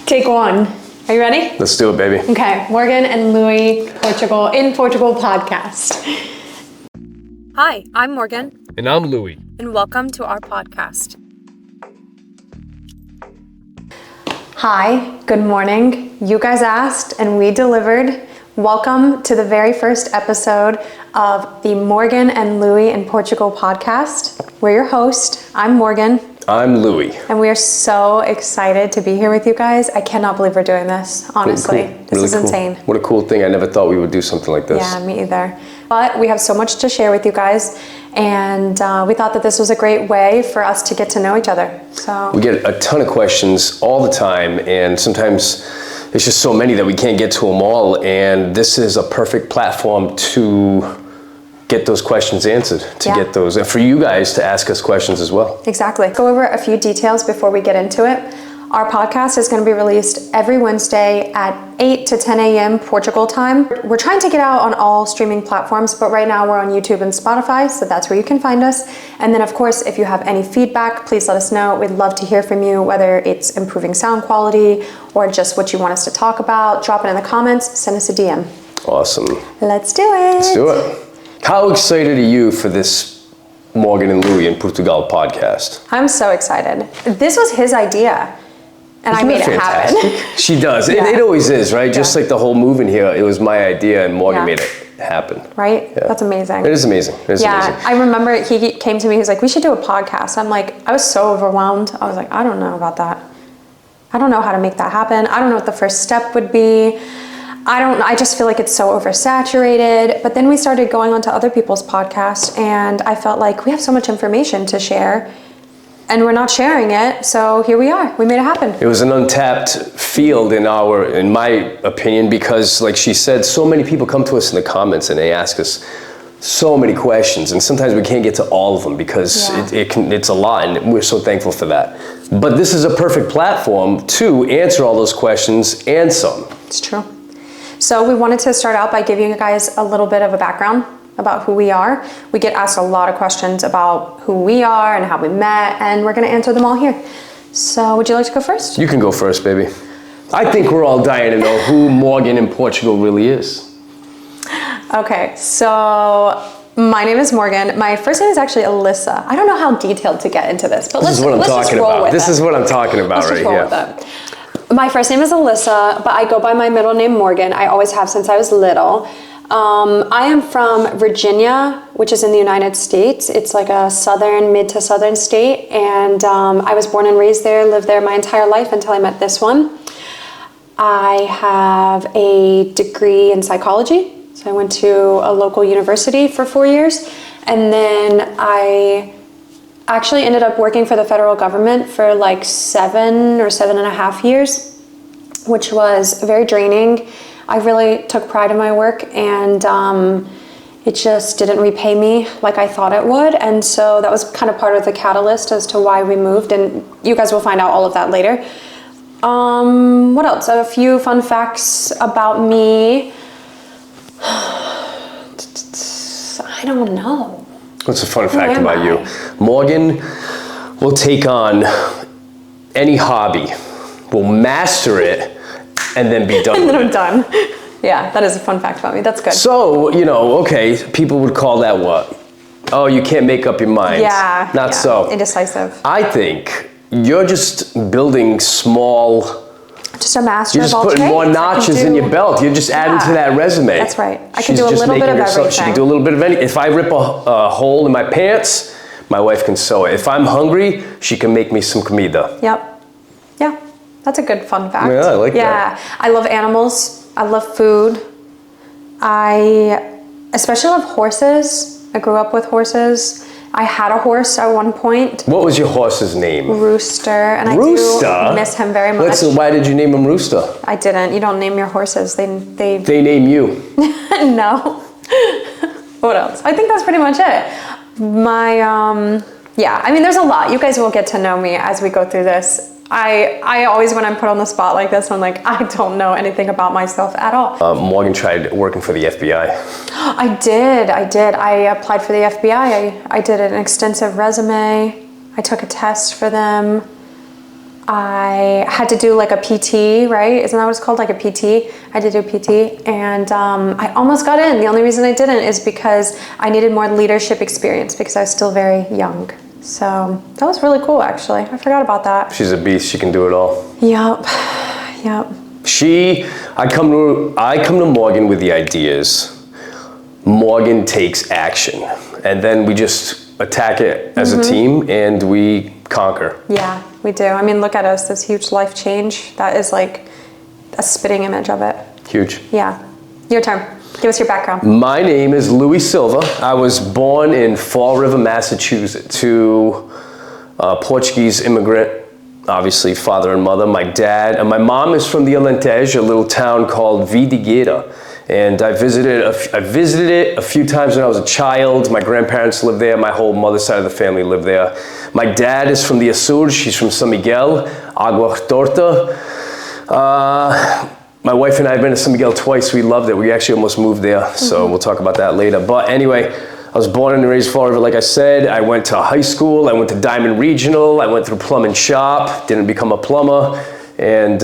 Take one. Are you ready? Let's do it, baby. Okay, Morgan and Louie, Portugal Podcast. Hi, I'm Morgan. And I'm Louie. And welcome to our podcast. Hi, good morning. You guys asked and we delivered. Welcome to the very first episode of the Morgan and Louie in Portugal podcast. We're your host. I'm Morgan. I'm Louie. And we are so excited to be here with you guys. I cannot believe we're doing this, honestly. Really cool. This is insane. What a cool thing. I never thought we would do something like this. Yeah, me either. But we have so much to share with you guys, and we thought that this was a great way for us to get to know each other. So we get a ton of questions all the time, and sometimes there's just so many that we can't get to them all, and this is a perfect platform to get those questions answered, get those, and for you guys to ask us questions as well. Exactly. Go over a few details before we get into it. Our podcast is going to be released every Wednesday at 8 to 10 a.m. Portugal time. We're trying to get out on all streaming platforms, but right now we're on YouTube and Spotify, so that's where you can find us. And then, of course, if you have any feedback, please let us know. We'd love to hear from you, whether it's improving sound quality or just what you want us to talk about. Drop it in the comments, send us a DM. Awesome. Let's do it. Let's do it. How excited are you for this Morgan and Louie in Portugal podcast? I'm so excited. This was his idea. And I made it happen. She does. Yeah. It always is, right? Just like the whole move in here, it was my idea and Morgan made it happen. Right? Yeah. That's amazing. It is amazing. It is amazing. I remember he came to me, he was like, we should do a podcast. I'm like, I was so overwhelmed. I was like, I don't know about that. I don't know how to make that happen. I don't know what the first step would be. I just feel like it's so oversaturated. But then we started going on to other people's podcasts, and I felt like we have so much information to share and we're not sharing it. So here we are. We made it happen. It was an untapped field in my opinion, because like she said, so many people come to us in the comments and they ask us so many questions, and sometimes we can't get to all of them because it's a lot, and we're so thankful for that. But this is a perfect platform to answer all those questions and some. It's true. So we wanted to start out by giving you guys a little bit of a background about who we are. We get asked a lot of questions about who we are and how we met, and we're going to answer them all here. So would you like to go first? You can go first, baby. I think we're all dying to know who Morgan in Portugal really is. Okay, so my name is Morgan. My first name is actually Alyssa. I don't know how detailed to get into this, but let's just roll with it. This is what I'm talking about right here. My first name is Alyssa, but I go by my middle name Morgan. I always have since I was little. I am from Virginia, which is in the United States. It's like a mid to southern state, and I was born and raised there, lived there my entire life until I met this one. I have a degree in psychology, so I went to a local university for 4 years, and then I actually ended up working for the federal government for like 7 or 7.5 years, which was very draining. I really took pride in my work, and it just didn't repay me like I thought it would. And so that was kind of part of the catalyst as to why we moved, and you guys will find out all of that later. What else? A few fun facts about me. I don't know. What's a fun fact about you? Morgan will take on any hobby, will master it, and then be done with it. And then I'm done. Yeah, that is a fun fact about me. That's good. So, okay, people would call that what? Oh, you can't make up your mind. Yeah. Not so. Indecisive. I think you're just building small... Just a master You're of just all putting trades. more notches in your belt. You're just adding to that resume. That's right. I can do a little bit of everything. She can do a little bit of anything. If I rip a hole in my pants, my wife can sew it. If I'm hungry, she can make me some comida. Yep. Yeah. That's a good fun fact. Yeah, I like that. Yeah. I love animals. I love food. I especially love horses. I grew up with horses. I had a horse at one point. What was your horse's name? Rooster. And Rooster? I do miss him very much. Listen, why did you name him Rooster? I didn't. You don't name your horses. They name you. No. What else? I think that's pretty much it. My, yeah, I mean, there's a lot. You guys will get to know me as we go through this. I always, when I'm put on the spot like this, I'm like, I don't know anything about myself at all. Morgan tried working for the FBI. I did. I applied for the FBI. I did an extensive resume. I took a test for them. I had to do like a PT, right? Isn't that what it's called? Like a PT? I had to do a PT, and I almost got in. The only reason I didn't is because I needed more leadership experience because I was still very young. So that was really cool, actually. I forgot about that. She's a beast. She can do it all. Yep. I come to Morgan with the ideas. Morgan takes action, and then we just attack it as a team, and we conquer. Yeah, we do. I mean, look at us, this huge life change. That is like a spitting image of it. Huge. Yeah. Your turn. Give us your background. My name is Louie Silva. I was born in Fall River, Massachusetts, to a Portuguese immigrant, obviously father and mother. My mom is from the Arronte, a little town called Vidigueira. And I visited it a few times when I was a child. My grandparents lived there. My whole mother's side of the family lived there. My dad is from the Açores. She's from San Miguel, Agua Torta. My wife and I have been to San Miguel twice. We loved it. We actually almost moved there. So we'll talk about that later. But anyway, I was born and raised in Fall River, like I said. I went to high school. I went to Diamond Regional. I went through plumbing shop. Didn't become a plumber. And,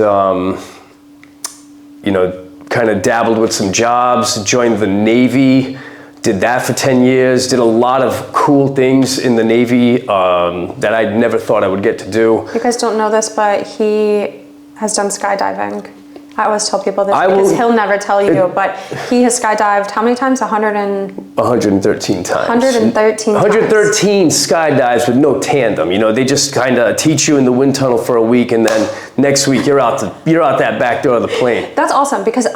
kind of dabbled with some jobs, joined the Navy, did that for 10 years, did a lot of cool things in the Navy that I never thought I would get to do. You guys don't know this, but he has done skydiving. I always tell people this because he'll never tell you, but he has skydived how many times? 113 times. 113 skydives with no tandem. They just kind of teach you in the wind tunnel for a week, and then next week you're out that back door of the plane. That's awesome because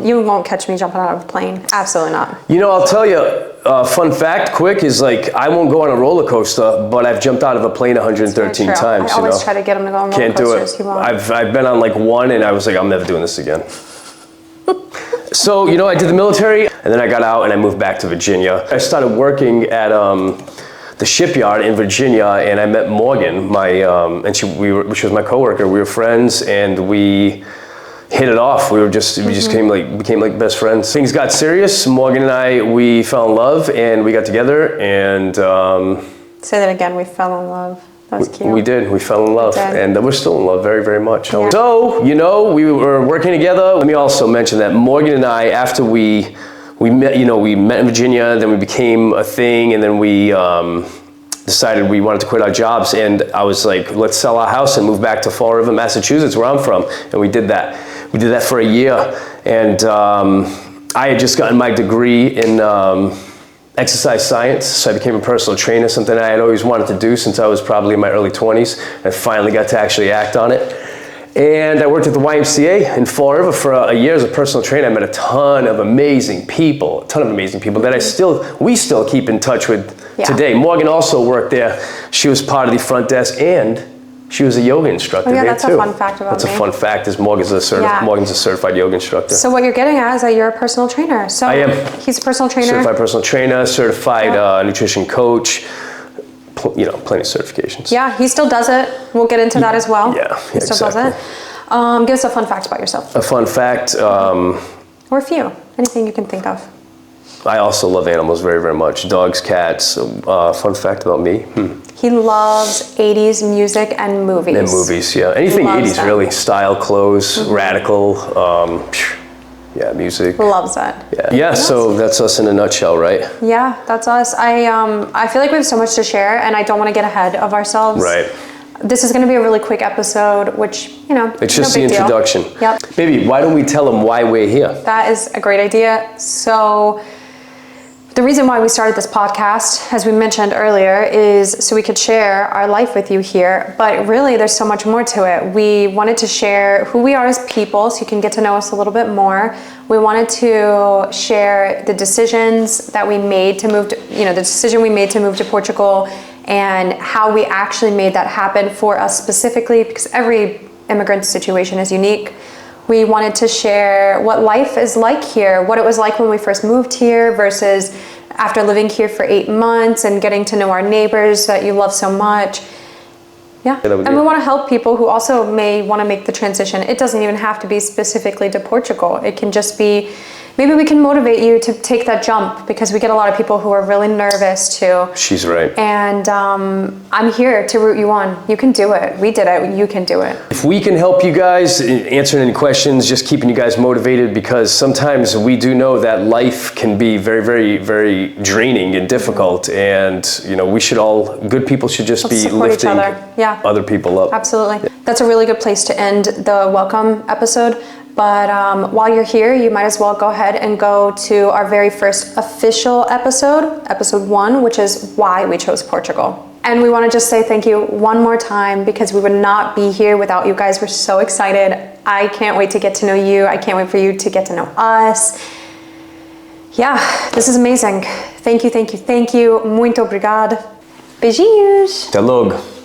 you won't catch me jumping out of a plane. Absolutely not. I'll tell you, fun fact, quick, is like I won't go on a roller coaster, but I've jumped out of a plane 113 times. I always try to get him to go on roller coasters. Can't do it. I've been on like one, and I was like, I'm never doing this again. So, I did the military, and then I got out and I moved back to Virginia. I started working at the shipyard in Virginia, and I met Morgan, she was my coworker. We were friends, and we hit it off. We just became like best friends. Things got serious. Morgan and we fell in love, and we got together, and say that again. We fell in love. That was cute. We did. We fell in love, and we're still in love very, very much. Yeah. So, we were working together. Let me also mention that Morgan and I, after we met, we met in Virginia, then we became a thing, and then we decided we wanted to quit our jobs, and I was like, let's sell our house and move back to Fall River, Massachusetts, where I'm from, and we did that. We did that for a year, and I had just gotten my degree in exercise science, so I became a personal trainer, something I had always wanted to do since I was probably in my early 20s. I finally got to actually act on it. And I worked at the YMCA in Fall River for a year as a personal trainer. I met a ton of amazing people that we still keep in touch with today. Morgan also worked there. She was part of the front desk, and she was a yoga instructor there too. That's a fun fact about me. That's a fun fact, is Morgan's a certified yoga instructor. So what you're getting at is that you're a personal trainer. So I am. He's a personal trainer. Certified personal trainer, certified nutrition coach, plenty of certifications. Yeah, he still does it. We'll get into that as well. Yeah, he still does it. Give us a fun fact about yourself. A fun fact. Or a few. Anything you can think of. I also love animals very, very much. Dogs, cats. Fun fact about me. He loves 80s music and movies. And movies, yeah. Anything 80s, really. Style, clothes, radical, music. Loves that. Yeah, so that's us in a nutshell, right? Yeah, that's us. I feel like we have so much to share, and I don't want to get ahead of ourselves. Right. This is going to be a really quick episode, which, it's just the introduction. Deal. Yep. Maybe, why don't we tell them why we're here? That is a great idea. So the reason why we started this podcast, as we mentioned earlier, is so we could share our life with you here. But really, there's so much more to it. We wanted to share who we are as people so you can get to know us a little bit more. We wanted to share the decisions that we made to move to, the decision we made to move to Portugal, and how we actually made that happen for us specifically, because every immigrant situation is unique. We wanted to share what life is like here, what it was like when we first moved here versus after living here for 8 months and getting to know our neighbors that you love so much. Yeah, and we want to help people who also may want to make the transition. It doesn't even have to be specifically to Portugal. It can just be, maybe we can motivate you to take that jump, because we get a lot of people who are really nervous too. She's right. And I'm here to root you on. You can do it. We did it. You can do it. If we can help you guys answering any questions, just keeping you guys motivated, because sometimes we do know that life can be very, very, very draining and difficult. And, you know, good people should just Let's be support lifting each other. Yeah. other people up. Absolutely. That's a really good place to end the welcome episode. But while you're here, you might as well go ahead and go to our very first official episode, episode 1, which is why we chose Portugal. And we want to just say thank you one more time, because we would not be here without you guys. We're so excited. I can't wait to get to know you. I can't wait for you to get to know us. Yeah, this is amazing. Thank you, thank you, thank you. Muito obrigada. Beijinhos. Até logo.